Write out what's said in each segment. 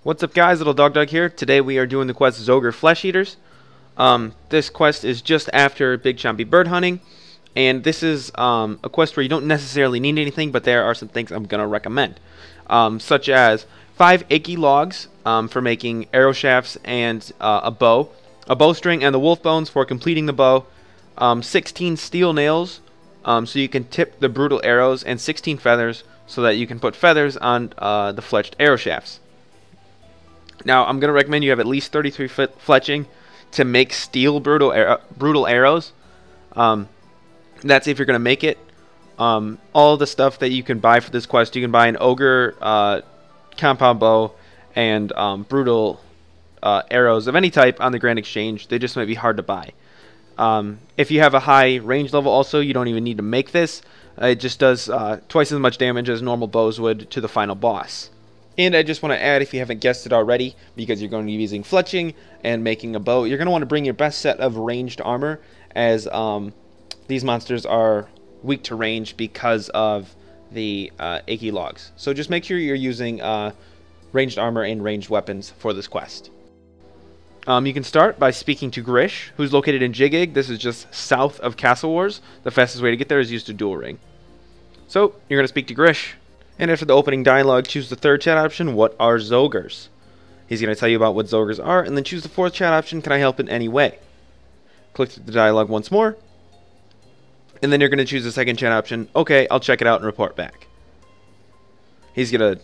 What's up guys, Lildogdog here. Today we are doing the quest Zogre Flesh Eaters. This quest is just after Big Chompy Bird Hunting, and this is a quest where you don't necessarily need anything, but there are some things I'm going to recommend. Such as 5 achy logs for making arrow shafts and a bowstring and the wolf bones for completing the bow, 16 steel nails so you can tip the brutal arrows, and 16 feathers so that you can put feathers on the fletched arrow shafts. Now, I'm going to recommend you have at least 33 fletching to make steel brutal arrows. That's if you're going to make it. All the stuff that you can buy for this quest, you can buy an ogre compound bow and brutal arrows of any type on the Grand Exchange. They just might be hard to buy. If you have a high range level also, you don't even need to make this. It just does twice as much damage as normal bows would to the final boss. And I just want to add, if you haven't guessed it already, because you're going to be using fletching and making a bow, you're going to want to bring your best set of ranged armor, as these monsters are weak to range because of the achy logs. So just make sure you're using ranged armor and ranged weapons for this quest. You can start by speaking to Grish, who's located in Jigig. This is just south of Castle Wars. The fastest way to get there is use a dual ring. So you're going to speak to Grish. And after the opening dialogue, choose the third chat option, what are Zogres? He's going to tell you about what Zogres are, and then choose the fourth chat option, can I help in any way? Click through the dialogue once more, and then you're going to choose the second chat option, okay, I'll check it out and report back. He's going to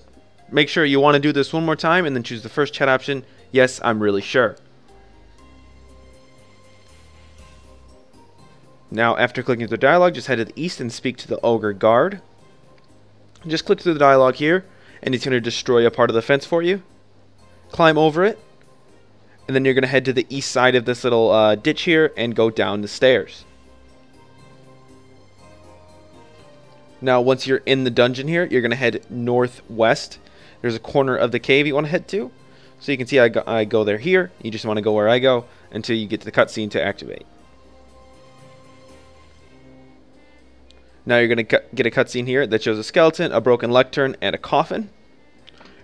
make sure you want to do this one more time, and then choose the first chat option, yes, I'm really sure. Now, after clicking through the dialogue, just head to the east and speak to the Ogre Guard. Just click through the dialogue here, and he's going to destroy a part of the fence for you. Climb over it, and then you're going to head to the east side of this little ditch here and go down the stairs. Now, once you're in the dungeon here, you're going to head northwest. There's a corner of the cave you want to head to. So you can see I go there here. You just want to go where I go until you get to the cutscene to activate. Now you're going to get a cutscene here that shows a skeleton, a broken lectern, and a coffin.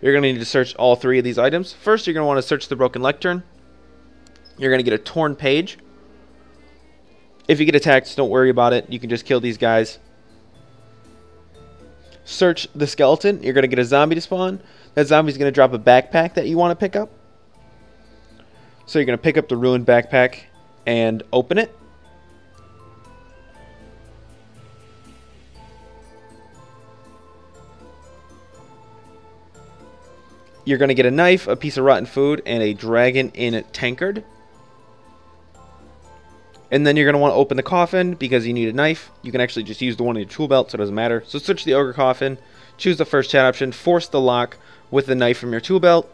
You're going to need to search all 3 of these items. First, you're going to want to search the broken lectern. You're going to get a torn page. If you get attacked, don't worry about it. You can just kill these guys. Search the skeleton. You're going to get a zombie to spawn. That zombie's going to drop a backpack that you want to pick up. So you're going to pick up the ruined backpack and open it. You're going to get a knife, a piece of rotten food, and a dragon in a tankard. And then you're going to want to open the coffin because you need a knife. You can actually just use the one in your tool belt, so it doesn't matter. So search the ogre coffin, choose the first chat option, force the lock with the knife from your tool belt.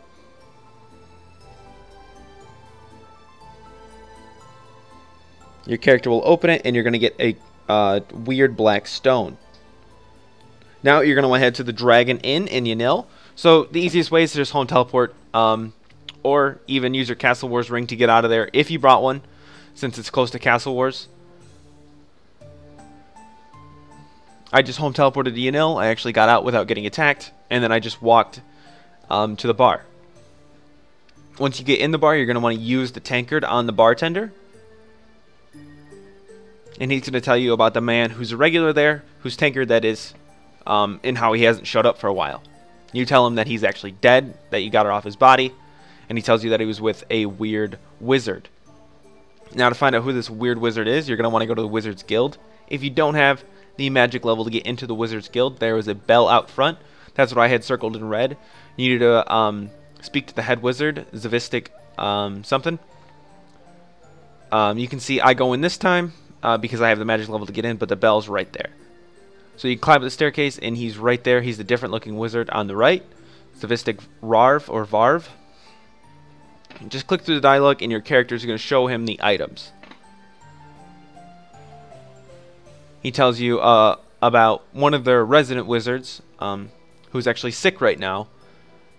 Your character will open it, and you're going to get a weird black stone. Now you're going to want to head to the Dragon Inn in Yanil. So the easiest way is to just home teleport, or even use your Castle Wars ring to get out of there if you brought one, since it's close to Castle Wars. I just home teleported to Yanil. I actually got out without getting attacked, and then I just walked to the bar. Once you get in the bar, you're going to want to use the tankard on the bartender. And he's going to tell you about the man who's a regular there, whose tankard that is, and how he hasn't showed up for a while. You tell him that he's actually dead, that you got it off his body, and he tells you that he was with a weird wizard. Now, to find out who this weird wizard is, you're going to want to go to the Wizard's Guild. If you don't have the magic level to get into the Wizard's Guild, there is a bell out front. That's what I had circled in red. You need to speak to the head wizard, Zavistic something. You can see I go in this time because I have the magic level to get in, but the bell's right there. So you climb up the staircase, and he's right there. He's the different-looking wizard on the right. Zavistic Rarv, or Varv. Just click through the dialogue, and your character is going to show him the items. He tells you about one of their resident wizards, who's actually sick right now,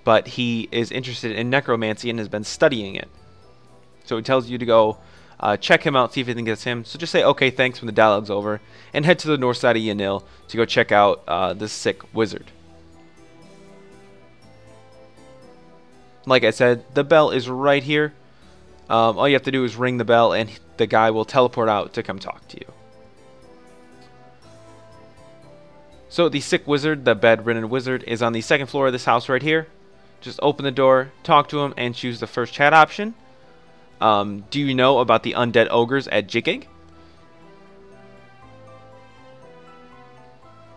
but he is interested in necromancy and has been studying it. So he tells you to go check him out, see if you think it's him. So just say, okay, thanks when the dialogue's over, and head to the north side of Yanil to go check out this sick wizard. Like I said, the bell is right here. All you have to do is ring the bell and the guy will teleport out to come talk to you. So the sick wizard, the bedridden wizard, is on the second floor of this house right here. Just open the door, talk to him, and choose the first chat option. Do you know about the undead ogres at Jigig?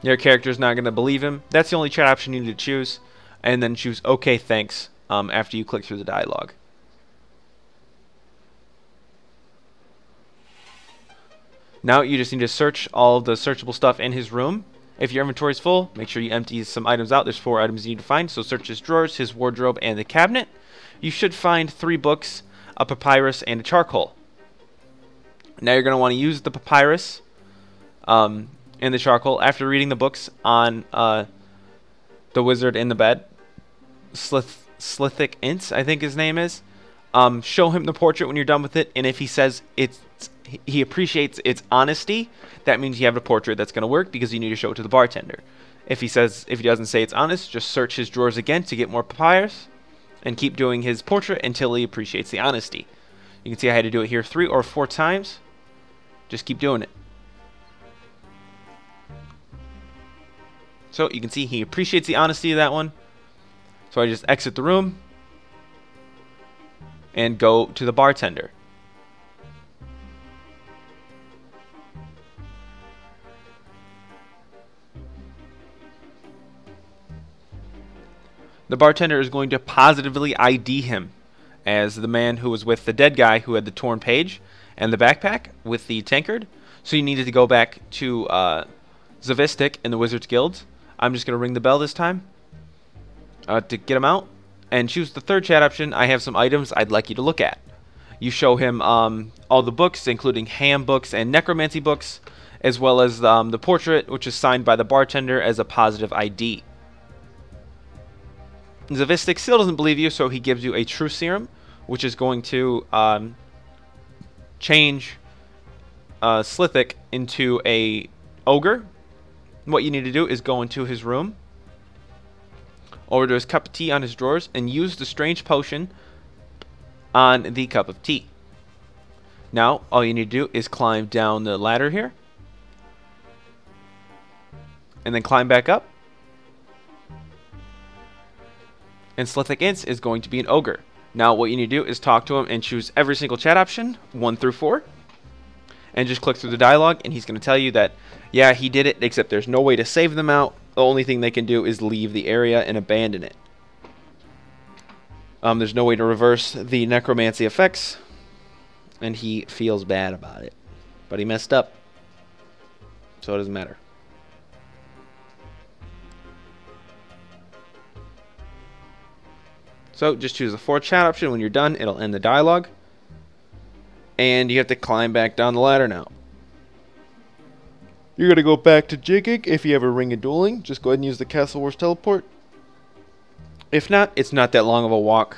Your character's not going to believe him. That's the only chat option you need to choose. And then choose OK, thanks, after you click through the dialogue. Now you just need to search all of the searchable stuff in his room. If your inventory is full, make sure you empty some items out. There's 4 items you need to find. So search his drawers, his wardrobe, and the cabinet. You should find 3 books, a papyrus, and a charcoal. Now you're going to want to use the papyrus and the charcoal after reading the books on the wizard in the bed. Slithic Ince, I think his name is. Show him the portrait when you're done with it, and if he says he appreciates its honesty, that means you have a portrait that's going to work because you need to show it to the bartender. If he doesn't say it's honest, just search his drawers again to get more papyrus and keep doing his portrait until he appreciates the honesty. You can see I had to do it here 3 or 4 times. Just keep doing it. So you can see he appreciates the honesty of that one. So I just exit the room and go to the bartender. The bartender is going to positively ID him as the man who was with the dead guy who had the torn page and the backpack with the tankard. So you needed to go back to Zavistic in the Wizard's Guild. I'm just going to ring the bell this time to get him out. And choose the third chat option. I have some items I'd like you to look at. You show him all the books, including ham books and necromancy books, as well as the portrait, which is signed by the bartender as a positive ID. Zavistic still doesn't believe you, so he gives you a truth serum, which is going to change Slithic into a ogre. What you need to do is go into his room, over to his cup of tea on his drawers, and use the strange potion on the cup of tea. Now, all you need to do is climb down the ladder here, and then climb back up. And Slithic Ince is going to be an ogre. Now, what you need to do is talk to him and choose every single chat option, 1 through 4. And just click through the dialogue, and he's going to tell you that, yeah, he did it, except there's no way to save them out. The only thing they can do is leave the area and abandon it. There's no way to reverse the necromancy effects, and he feels bad about it. But he messed up, so it doesn't matter. So just choose the 4th chat option. When you're done, it'll end the dialogue. And you have to climb back down the ladder now. You're going to go back to Jigig. If you have a Ring of Dueling, just go ahead and use the Castle Wars teleport. If not, it's not that long of a walk.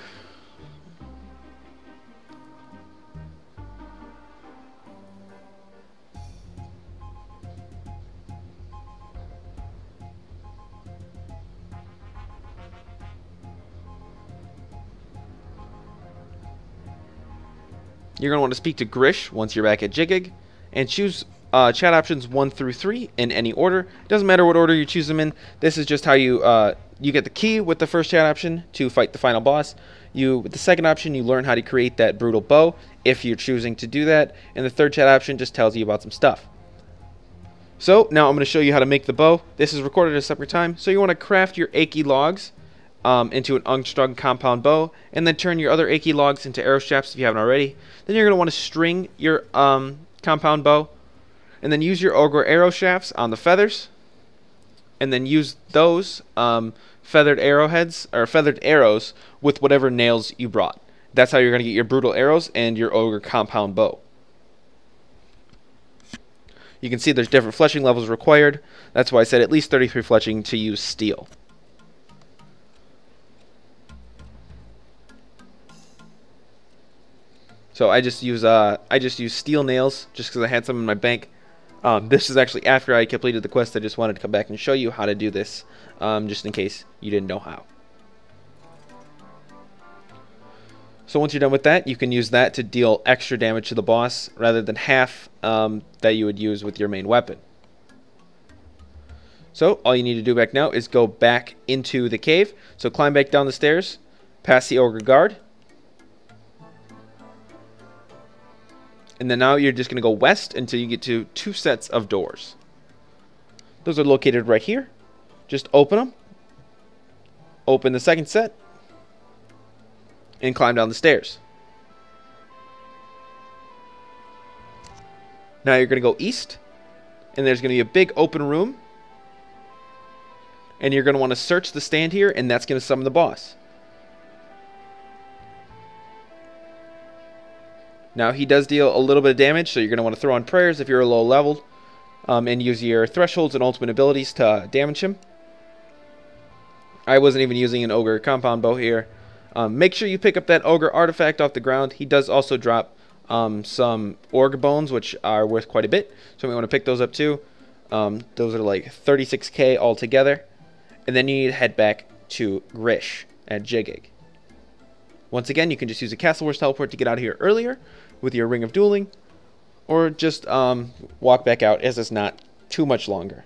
You're going to want to speak to Grish once you're back at Jigig, and choose chat options 1 through 3 in any order. It doesn't matter what order you choose them in. This is just how you get the key with the first chat option to fight the final boss. With the second option, you learn how to create that brutal bow if you're choosing to do that, and the third chat option just tells you about some stuff. So now I'm going to show you how to make the bow. This is recorded at a separate time. So you want to craft your achy logs into an unstrung compound bow, and then turn your other achy logs into arrow shafts if you haven't already. Then you're going to want to string your compound bow, and then use your ogre arrow shafts on the feathers, and then use those feathered arrowheads or feathered arrows with whatever nails you brought. That's how you're going to get your brutal arrows and your ogre compound bow. You can see there's different fletching levels required. That's why I said at least 33 fletching to use steel. So I just use steel nails just because I had some in my bank. This is actually after I completed the quest. I just wanted to come back and show you how to do this, just in case you didn't know how. So once you're done with that, you can use that to deal extra damage to the boss rather than half that you would use with your main weapon. So all you need to do back now is go back into the cave. So climb back down the stairs, past the ogre guard. And then now you're just going to go west until you get to 2 sets of doors. Those are located right here. Just open them. Open the second set. And climb down the stairs. Now you're going to go east. And there's going to be a big open room. And you're going to want to search the stand here. And that's going to summon the boss. Now he does deal a little bit of damage, so you're going to want to throw on prayers if you're a low level, and use your thresholds and ultimate abilities to damage him. I wasn't even using an ogre compound bow here. Make sure you pick up that ogre artifact off the ground. He does also drop some org bones, which are worth quite a bit, so we want to pick those up too. Those are like 36k altogether. And then you need to head back to Grish at Jigig. Once again, you can just use a Castle Wars teleport to get out of here earlier with your Ring of Dueling, or just walk back out, as it's not too much longer.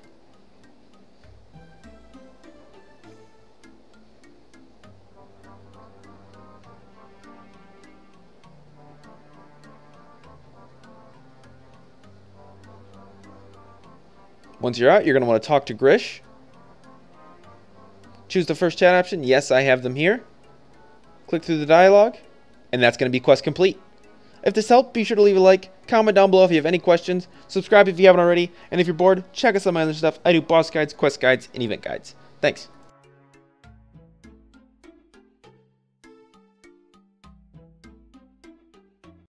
Once you're out, you're going to want to talk to Grish. Choose the first chat option. Yes, I have them here. Click through the dialogue, and that's going to be quest complete. If this helped, be sure to leave a like, comment down below if you have any questions, subscribe if you haven't already, and if you're bored, check out some of my other stuff. I do boss guides, quest guides, and event guides. Thanks.